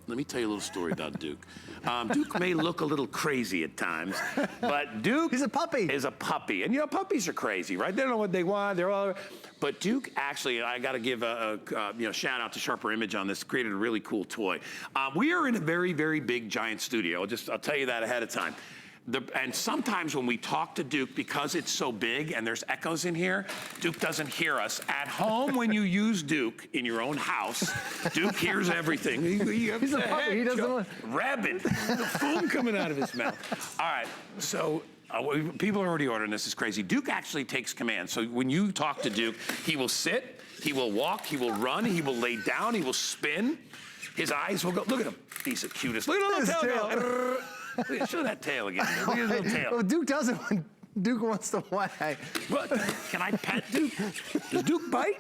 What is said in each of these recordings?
let me tell you a little story about Duke. Duke may look a little crazy at times, but Duke He's a puppy. Is a puppy. And you know, puppies are crazy, right? They don't know what they want. They're all, but Duke actually, I got to give a shout out to Sharper Image on this, created a really cool toy. We are in a very, very big, giant studio. I'll tell you that ahead of time. And sometimes when we talk to Duke, because it's so big and there's echoes in here, Duke doesn't hear us. At home, when you use Duke in your own house, Duke hears everything. He's a puppy. He doesn't want... Rabid. The foam coming out of his mouth. All right, so people are already ordering this. It's crazy. Duke actually takes command. So when you talk to Duke, he will sit, he will walk, he will run, he will lay down, he will spin. His eyes will go, look at him. He's the cutest. Look at his tail. Show that tail again. Look at his little tail. Well, Duke doesn't want, Duke wants to wag. What? Can I pet Duke? Does Duke bite?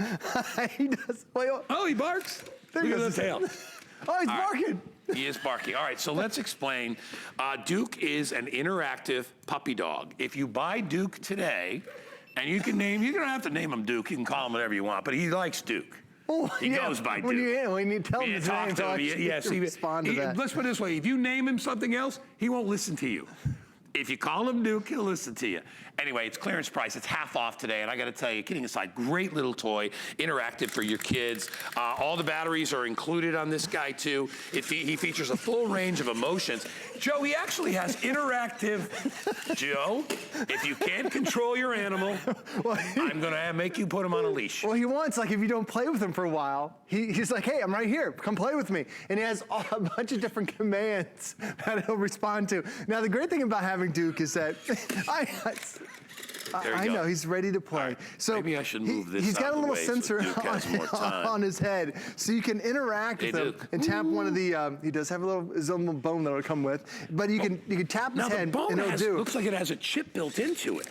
He does. Wait, oh, he barks. There Look at the tail. Oh, he's barking. He is barking. All right, so let's explain. Duke is an interactive puppy dog. If you buy Duke today, and you don't have to name him Duke, you can call him whatever you want, but he likes Duke. Oh, he goes by Duke. When you tell him his name, respond to that. Let's put it this way, if you name him something else, he won't listen to you. If you call him Duke, he'll listen to you. Anyway, it's clearance price. It's half off today, and I got to tell you, kidding aside, great little toy, interactive for your kids. All the batteries are included on this guy, too. He features a full range of emotions. Joe, he actually has interactive... Joe, if you can't control your animal, I'm going to make you put him on a leash. Well, he wants, like, if you don't play with him for a while, he's like, hey, I'm right here. Come play with me. And he has a bunch of different commands that he'll respond to. Now, the great thing about having Duke is that I know he's ready to play. Right. So maybe I should move this. He's got a little sensor so on his head, so you can interact with him and tap one of the. He does have his own little bone that'll come with, but you can tap his head and it'll do. Looks like it has a chip built into it.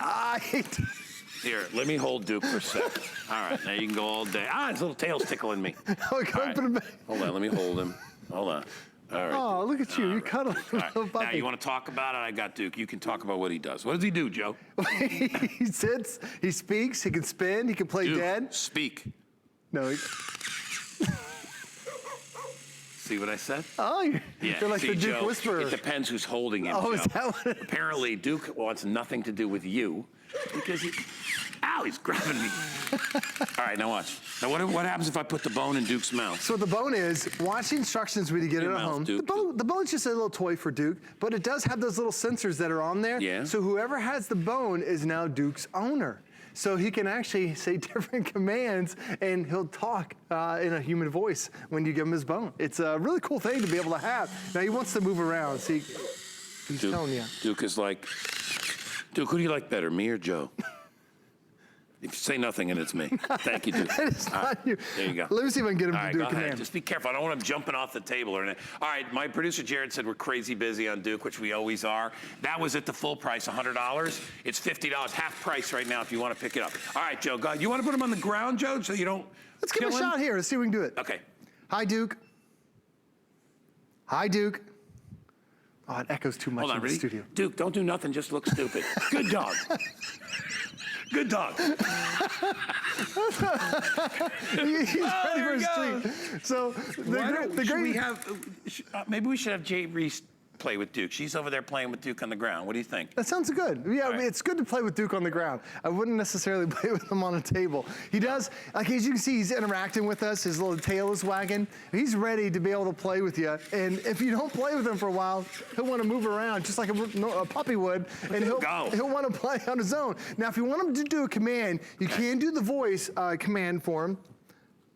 Here, let me hold Duke for a sec. All right, now you can go all day. His little tail's tickling me. Hold on, let me hold him. Hold on. All right. Oh, look at you. You cuddle a little puppy. Now, you want to talk about it? I got Duke. You can talk about what he does. What does he do, Joe? He sits, he speaks, he can spin, he can play dead. Speak. No. See what I said? Oh, you're like the Duke Joe, Whisperer. It depends who's holding him, Oh, Joe. is that what it is? Apparently, Duke wants nothing to do with you because he's grabbing me. All right, now watch. Now, what happens if I put the bone in Duke's mouth? So what the bone is, watch the instructions when you get it at home. The bone's just a little toy for Duke, but it does have those little sensors that are on there. Yeah. So whoever has the bone is now Duke's owner. So he can actually say different commands, and he'll talk in a human voice when you give him his bone. It's a really cool thing to be able to have. Now, he wants to move around. See, he's telling you. Duke is like, Duke, who do you like better, me or Joe? If you say nothing and it's me. Thank you, Duke. It's not you. There you go. Let me see if I can get him to do a command. Just be careful. I don't want him jumping off the table or anything. All right, my producer Jared said we're crazy busy on Duke, which we always are. That was at the full price, $100. It's $50, half price right now if you want to pick it up. All right, Joe, go ahead. You want to put him on the ground, Joe, so you don't Let's give him a shot here. Let's see if we can do it. Okay. Hi, Duke. Hi, Duke. Oh, it echoes too much in the studio. Duke, don't do nothing. Just look stupid. Good dog. Good dog. He's ready for his treat. So maybe we should have Jay Reese play with Duke. She's over there playing with Duke on the ground. What do you think? That sounds good. Yeah, right. It's good to play with Duke on the ground. I wouldn't necessarily play with him on a table. He does, like as you can see, he's interacting with us. His little tail is wagging. He's ready to be able to play with you. And if you don't play with him for a while, he'll want to move around just like a puppy would. And he'll want to play on his own. Now, if you want him to do a command, you can do the voice command for him.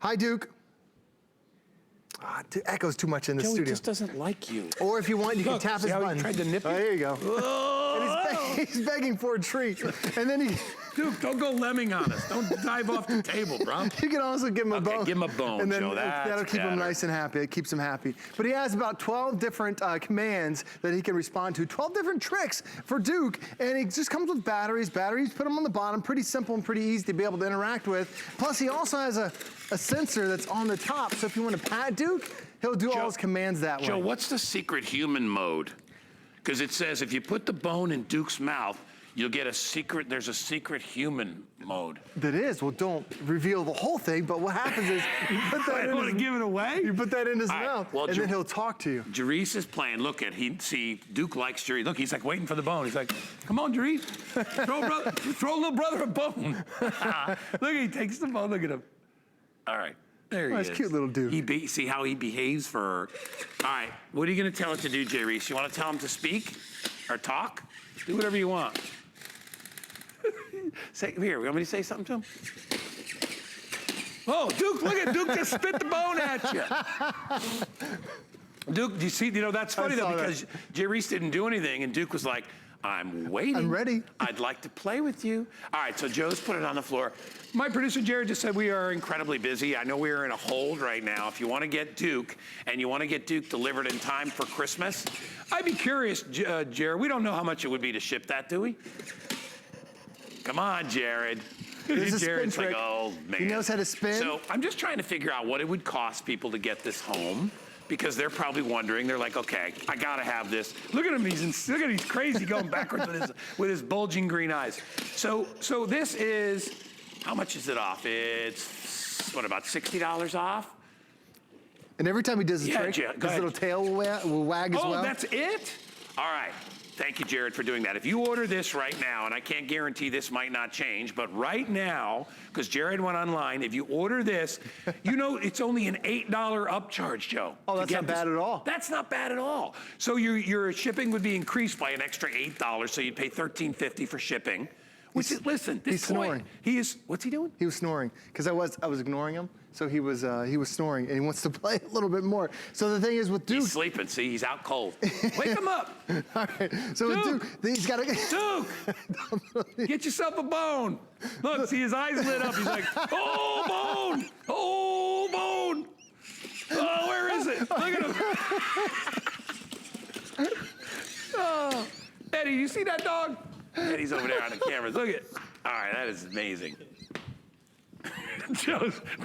Hi, Duke. It echoes too much in the studio. He just doesn't like you. Or if you want, you can tap his button. He tried to nip you? Oh, there you go. And he's begging for a treat. And then he... Duke, don't go lemming on us. Don't dive off the table, bro. You can also give him a bone. Give him a bone, and then Joe. that'll keep him nice and happy. It keeps him happy. But he has about 12 different commands that he can respond to. 12 different tricks for Duke. And he just comes with batteries. Batteries, put them on the bottom. Pretty simple and pretty easy to be able to interact with. Plus, he also has a sensor that's on the top. So if you want to pat Duke, he'll do all his commands that way. Joe, what's the secret human mode? Because it says if you put the bone in Duke's mouth, You'll get a secret, there's a secret human mode. That is. Well, don't reveal the whole thing, but what happens is you put that I don't want to give it away. You put that in his All right, mouth, well, and then he'll talk to you. Jerice is playing. Look at see Duke likes Jerice. Look, he's like waiting for the bone. He's like, come on, Jerice, throw little brother a bone. Look, he takes the bone. Look at him. All right, there he is. Nice, cute little Duke. See how he behaves for her. All right, what are you going to tell it to do, Jerice? You want to tell him to speak or talk? Do whatever you want. Here, you want me to say something to him? Oh, Duke, look at Duke just spit the bone at you. Duke, do you see, that's funny though, because Jerice didn't do anything, and Duke was like, I'm waiting. I'm ready. I'd like to play with you. All right, so Joe's put it on the floor. My producer, Jared, just said we are incredibly busy. I know we are in a hold right now. If you want to get Duke, and you want to get Duke delivered in time for Christmas, I'd be curious, Jared, we don't know how much it would be to ship that, do we? Come on, Jared. There's a Jared's spin trick. Like, oh, man. He knows how to spin. So I'm just trying to figure out what it would cost people to get this home, because they're probably wondering. They're like, okay, I gotta have this. Look at him, he's crazy going backwards with his bulging green eyes. So this is, how much is it off? It's what, about $60 off? And every time he does a trick, his little tail will wag as well. Oh, that's it? All right. Thank you, Jared, for doing that. If you order this right now, and I can't guarantee this might not change, but right now, because Jared went online, if you order this, it's only an $8 upcharge, Joe. Oh, that's not bad at all. That's not bad at all. So your shipping would be increased by an extra $8, so you'd pay $13.50 for shipping. Which is, listen, this he's snoring. What's he doing? He was snoring, because I was ignoring him. So he was snoring, and he wants to play a little bit more. So the thing is with Duke, he's sleeping. See, he's out cold. Wake him up. All right. So with Duke, he's got to Duke, get yourself a bone. Look, see his eyes lit up. He's like, oh, bone, oh, bone. Oh, where is it? Look at him. Oh, Eddie, you see that dog? Eddie's over there on the cameras. Look at. All right, that is amazing.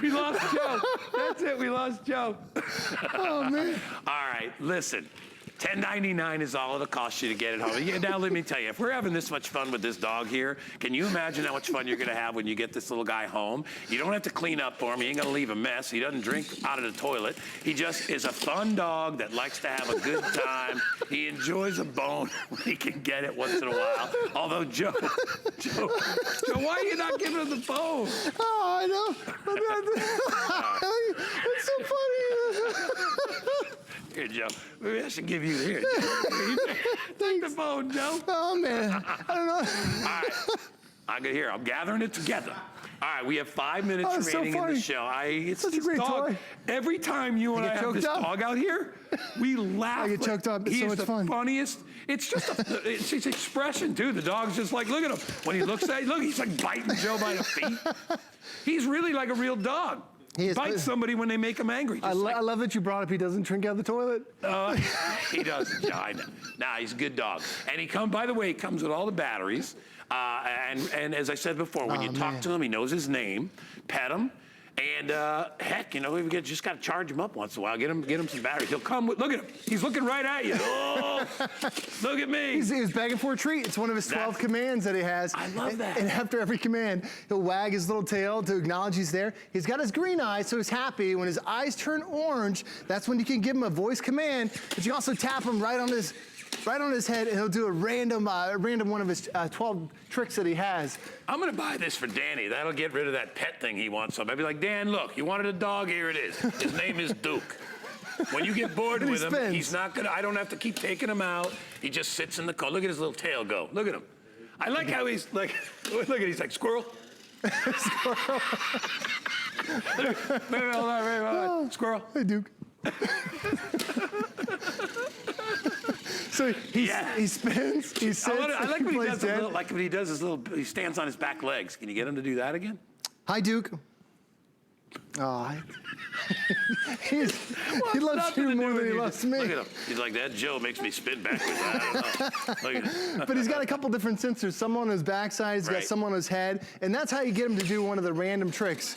We lost Joe. That's it, we lost Joe. Oh, man. All right, listen. $10.99 is all it'll cost you to get it home. Now, let me tell you, if we're having this much fun with this dog here, can you imagine how much fun you're going to have when you get this little guy home? You don't have to clean up for him. He ain't going to leave a mess. He doesn't drink out of the toilet. He just is a fun dog that likes to have a good time. He enjoys a bone when he can get it once in a while. Although, Joe, why are you not giving him the bone? Oh, I know. It's so funny. Here, Joe. Maybe I should give you here. Take the bone, Joe. Oh, man. I don't know. All right. I'm gathering it together. All right, we have 5 minutes remaining in the show. It's such a great toy. Every time you and I have this dog out here, we laugh. I get choked up. It's so much fun. Funniest. It's just it's his expression, too. The dog's just like, look at him. When he looks at you, look, he's like biting Joe by the feet. He's really like a real dog. He bites somebody when they make him angry. I love that you brought up he doesn't drink out of the toilet. He doesn't. Yeah, I know. Nah, he's a good dog. And by the way, he comes with all the batteries. And as I said before, when you talk to him, he knows his name. Pet him. And heck, we just got to charge him up once in a while. Get him some batteries. He'll come with, look at him. He's looking right at you. Oh, look at me. He's begging for a treat. It's one of his 12 commands that he has. I love that. And after every command, he'll wag his little tail to acknowledge he's there. He's got his green eyes, so he's happy. When his eyes turn orange, that's when you can give him a voice command. But you also tap him right on his head, and he'll do a random one of his 12 tricks that he has. I'm going to buy this for Danny. That'll get rid of that pet thing he wants. So I'd be like, Dan, look, you wanted a dog, here it is. His name is Duke. When you get bored with him, he's not going to, I don't have to keep taking him out. He just sits in the car. Look at his little tail go. Look at him. I like how he's like, look at he's like, squirrel. Squirrel. Squirrel. Hey, Duke. So he spins, he sits. I like when he does when he does his little, he stands on his back legs. Can you get him to do that again? Hi, Duke. Oh, he loves you more than he loves me. Look at him. He's like, that Joe makes me spin backwards. I don't know. Look at him. But he's got a couple different sensors. Some on his backside, he's got some on his head. And that's how you get him to do one of the random tricks.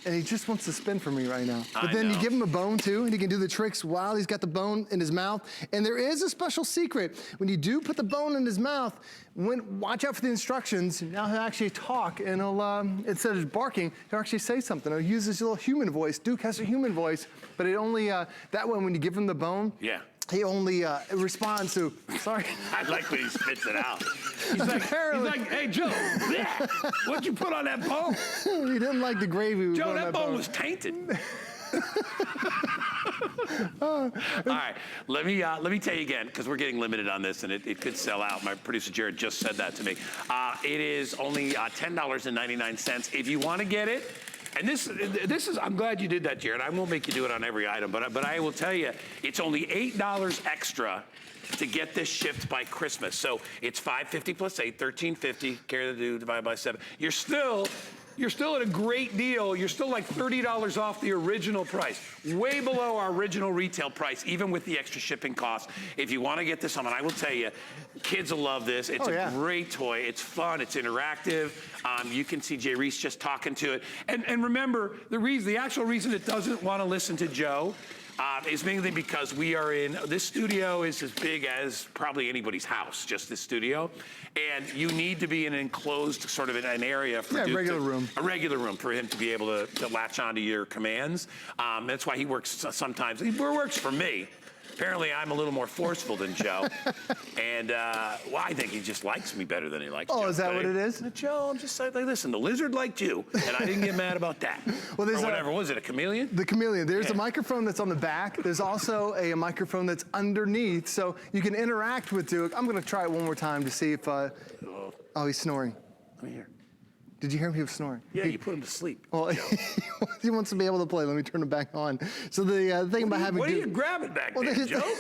and he just wants to spin for me right now. But I then you know. give him a bone too, and he can do the tricks while he's got the bone in his mouth. And there is a special secret. When you do put the bone in his mouth, watch out for the instructions. Now he'll actually talk, and he'll, instead of barking, he'll actually say something. He'll use his little human voice. Duke has a human voice, but it only, that way when you give him the bone, Yeah. he only responds to, sorry. I like when he spits it out. He's like, hey, Joe, bleh, what'd you put on that bone? He didn't like the gravy. We put Joe, on that bone was tainted. All right, let me tell you again, because we're getting limited on this, and it could sell out. My producer Jared just said that to me. It is only $10.99 if you want to get it. And this is, I'm glad you did that, Jared. I won't make you do it on every item, but I will tell you, it's only $8 extra to get this shipped by Christmas. So it's $5.50 plus 8, $13.50. Carry the dude, divide by 7. You're still at a great deal. You're still like $30 off the original price. Way below our original retail price, even with the extra shipping costs. If you want to get this home, and I will tell you, kids will love this. It's a great toy. It's fun. It's interactive. You can see Jay Reese just talking to it. And remember, the actual reason it doesn't want to listen to Joe is mainly because we are in, this studio is as big as probably anybody's house, just this studio. And you need to be in an enclosed sort of an area for Duke regular room. A regular room for him to be able to latch onto your commands. That's why he works sometimes. He works for me. Apparently, I'm a little more forceful than Joe. And, well, I think he just likes me better than he likes Joe. Oh, is that what it is? Joe, I'm just like, listen, the lizard liked you, and I didn't get mad about that. Well, there's or whatever, was it a chameleon? The chameleon. There's a microphone that's on the back. There's also a microphone that's underneath, so you can interact with Duke. I'm going to try it one more time to see if, oh, he's snoring. Let me hear. Did you hear him? He was snoring. Yeah, you put him to sleep. Well, he wants to be able to play. Let me turn it back on. So the thing about having What are you grabbing back there, Joe?